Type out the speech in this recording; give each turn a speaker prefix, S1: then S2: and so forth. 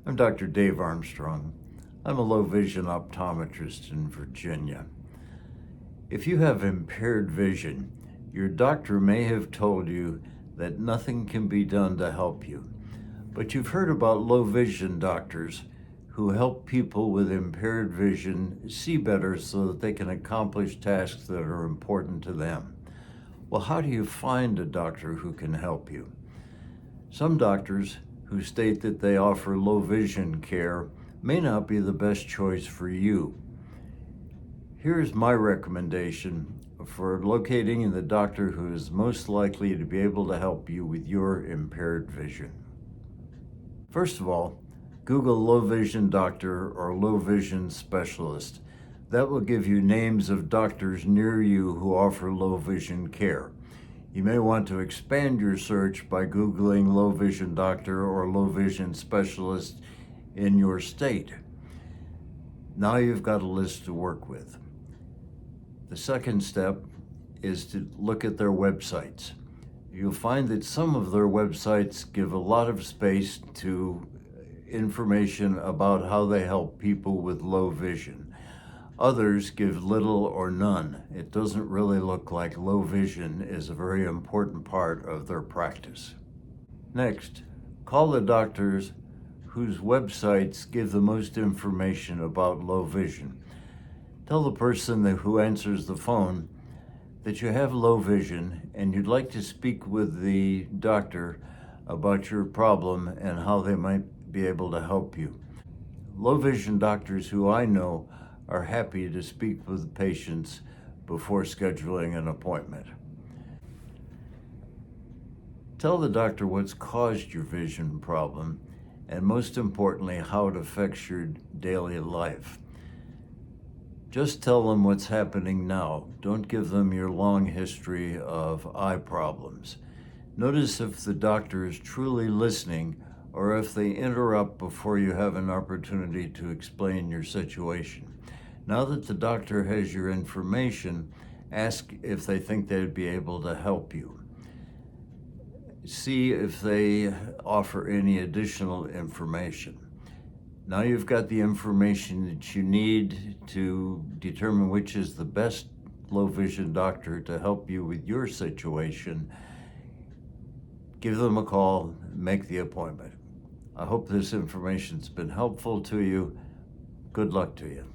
S1: I'm Dr. Dave Armstrong. I'm a low vision optometrist in Virginia. If you have impaired vision, your doctor may have told you that nothing can be done to help you. But you've heard about low vision doctors who help people with impaired vision see better so that they can accomplish tasks that are important to them. Well, how do you find a doctor who can help you? Some doctors who state that they offer low vision care may not be the best choice for you. Here's my recommendation for locating the doctor who is most likely to be able to help you with your impaired vision. First of all, Google low vision doctor or low vision specialist. That will give you names of doctors near you who offer low vision care. You may want to expand your search by Googling low vision doctor or low vision specialist in your state. Now you've got a list to work with. The second step is to look at their websites. You'll find that some of their websites give a lot of space to information about how they help people with low vision. Others give little or none. It doesn't really look like low vision is a very important part of their practice. Next, call the doctors whose websites give the most information about low vision. Tell the person who answers the phone that you have low vision and you'd like to speak with the doctor about your problem and how they might be able to help you. Low vision doctors who I know are happy to speak with patients before scheduling an appointment. Tell the doctor what's caused your vision problem and, most importantly, how it affects your daily life. Just tell them what's happening now. Don't give them your long history of eye problems. Notice if the doctor is truly listening or if they interrupt before you have an opportunity to explain your situation. Now that the doctor has your information, ask if they think they'd be able to help you. See if they offer any additional information. Now you've got the information that you need to determine which is the best low vision doctor to help you with your situation. Give them a call, make the appointment. I hope this information's been helpful to you. Good luck to you.